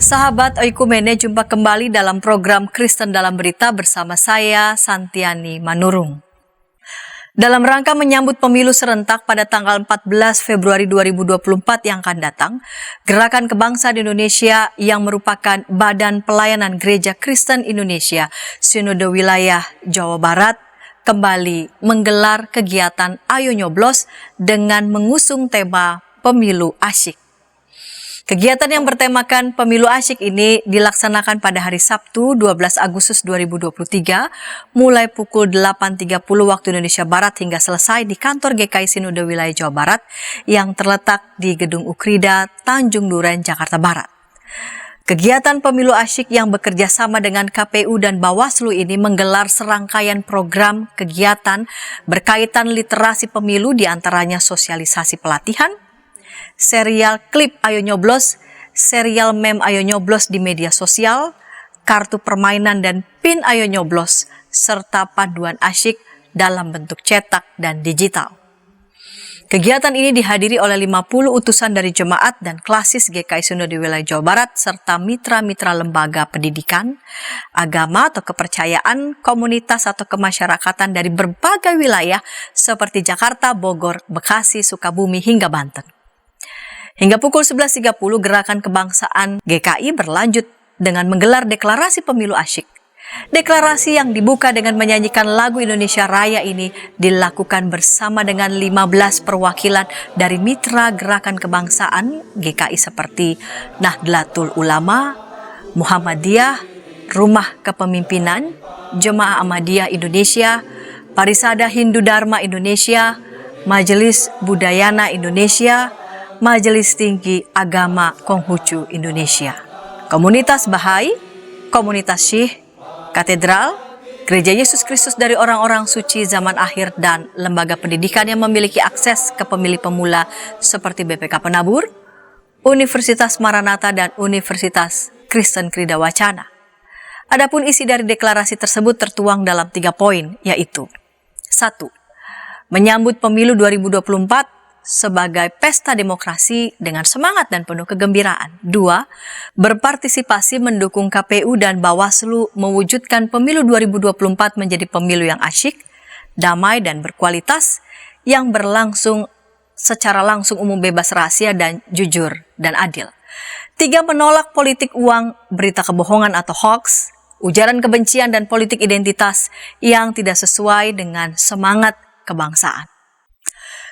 Sahabat Oikumene, jumpa kembali dalam program Kristen dalam Berita bersama saya, Santiani Manurung. Dalam rangka menyambut pemilu serentak pada tanggal 14 Februari 2024 yang akan datang, Gerakan Kebangsaan Indonesia yang merupakan Badan Pelayanan Gereja Kristen Indonesia, Sinode Wilayah Jawa Barat, kembali menggelar kegiatan Ayo Nyoblos dengan mengusung tema Pemilu Asyik. Kegiatan yang bertemakan Pemilu Asyik ini dilaksanakan pada hari Sabtu 12 Agustus 2023 mulai pukul 8.30 waktu Indonesia Barat hingga selesai di kantor GKI Sinode Wilayah Jawa Barat yang terletak di Gedung Ukrida, Tanjung Duren, Jakarta Barat. Kegiatan Pemilu Asyik yang bekerja sama dengan KPU dan Bawaslu ini menggelar serangkaian program kegiatan berkaitan literasi pemilu, diantaranya sosialisasi pelatihan, serial klip Ayo Nyoblos, serial meme Ayo Nyoblos di media sosial, kartu permainan dan pin Ayo Nyoblos, serta panduan asyik dalam bentuk cetak dan digital. Kegiatan ini dihadiri oleh 50 utusan dari jemaat dan klasis GKI Sinode Wilayah Jawa Barat, serta mitra-mitra lembaga pendidikan, agama atau kepercayaan, komunitas atau kemasyarakatan dari berbagai wilayah seperti Jakarta, Bogor, Bekasi, Sukabumi, hingga Banten. Hingga pukul 11.30 Gerakan Kebangsaan GKI berlanjut dengan menggelar deklarasi Pemilu Asyik. Deklarasi yang dibuka dengan menyanyikan lagu Indonesia Raya ini dilakukan bersama dengan 15 perwakilan dari mitra Gerakan Kebangsaan GKI seperti Nahdlatul Ulama, Muhammadiyah, Rumah Kepemimpinan, Jemaah Ahmadiyah Indonesia, Parisada Hindu Dharma Indonesia, Majelis Budayana Indonesia, Majelis Tinggi Agama Konghucu Indonesia, Komunitas Bahai, Komunitas Syih, Katedral, Gereja Yesus Kristus dari Orang-orang Suci Zaman Akhir, dan lembaga pendidikan yang memiliki akses ke pemilih pemula seperti BPK Penabur, Universitas Maranatha, dan Universitas Kristen Krida Wacana. Adapun isi dari deklarasi tersebut tertuang dalam 3 poin, yaitu 1. Menyambut pemilu 2024 sebagai pesta demokrasi dengan semangat dan penuh kegembiraan. 2. Berpartisipasi mendukung KPU dan Bawaslu mewujudkan pemilu 2024 menjadi pemilu yang asyik, damai dan berkualitas, yang berlangsung secara langsung, umum, bebas rahasia dan jujur dan adil. 3. Menolak politik uang, berita kebohongan atau hoax, ujaran kebencian dan politik identitas yang tidak sesuai dengan semangat kebangsaan.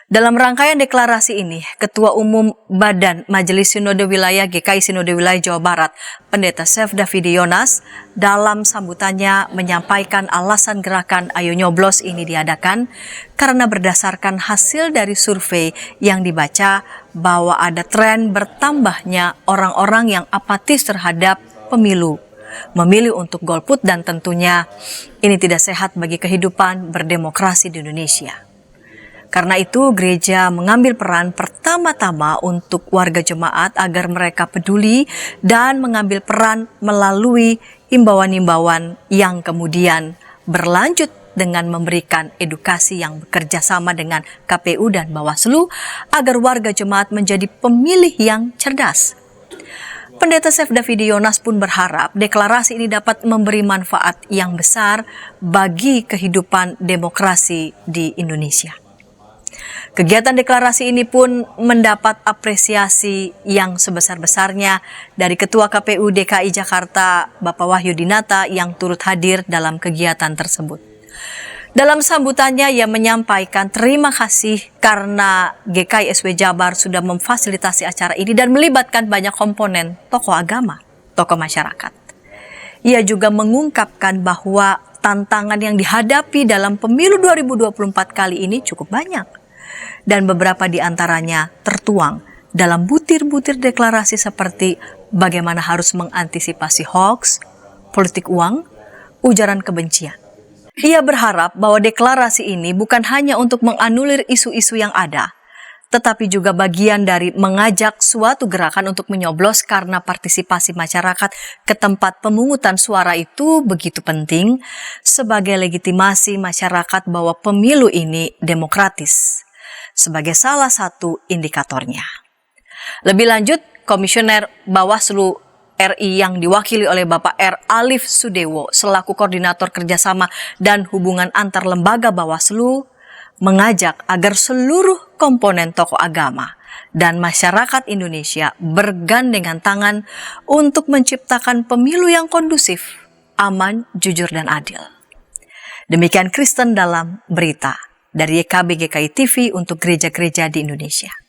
Dalam rangkaian deklarasi ini, Ketua Umum Badan Majelis Sinode Wilayah GKI Sinode Wilayah Jawa Barat, Pendeta Sefda Fidionas, dalam sambutannya menyampaikan alasan gerakan Ayo Nyoblos ini diadakan karena berdasarkan hasil dari survei yang dibaca bahwa ada tren bertambahnya orang-orang yang apatis terhadap pemilu, memilih untuk golput, dan tentunya ini tidak sehat bagi kehidupan berdemokrasi di Indonesia. Karena itu, gereja mengambil peran pertama-tama untuk warga jemaat agar mereka peduli dan mengambil peran melalui imbauan-imbauan yang kemudian berlanjut dengan memberikan edukasi yang bekerja sama dengan KPU dan Bawaslu agar warga jemaat menjadi pemilih yang cerdas. Pendeta Sefda Fidionas pun berharap deklarasi ini dapat memberi manfaat yang besar bagi kehidupan demokrasi di Indonesia. Kegiatan deklarasi ini pun mendapat apresiasi yang sebesar-besarnya dari Ketua KPU DKI Jakarta, Bapak Wahyu Dinata, yang turut hadir dalam kegiatan tersebut. Dalam sambutannya, ia menyampaikan terima kasih karena GKI SW Jabar sudah memfasilitasi acara ini dan melibatkan banyak komponen, tokoh agama, tokoh masyarakat. Ia juga mengungkapkan bahwa tantangan yang dihadapi dalam pemilu 2024 kali ini cukup banyak. Dan beberapa di antaranya tertuang dalam butir-butir deklarasi seperti bagaimana harus mengantisipasi hoax, politik uang, ujaran kebencian. Ia berharap bahwa deklarasi ini bukan hanya untuk menganulir isu-isu yang ada, tetapi juga bagian dari mengajak suatu gerakan untuk menyoblos karena partisipasi masyarakat ke tempat pemungutan suara itu begitu penting sebagai legitimasi masyarakat bahwa pemilu ini demokratis, sebagai salah satu indikatornya. Lebih lanjut, Komisioner Bawaslu RI yang diwakili oleh Bapak R. Alif Sudewo selaku Koordinator Kerjasama dan Hubungan Antar Lembaga Bawaslu mengajak agar seluruh komponen tokoh agama dan masyarakat Indonesia bergandengan tangan untuk menciptakan pemilu yang kondusif, aman, jujur, dan adil. Demikian Kristen dalam Berita dari YKB GKI TV untuk gereja-gereja di Indonesia.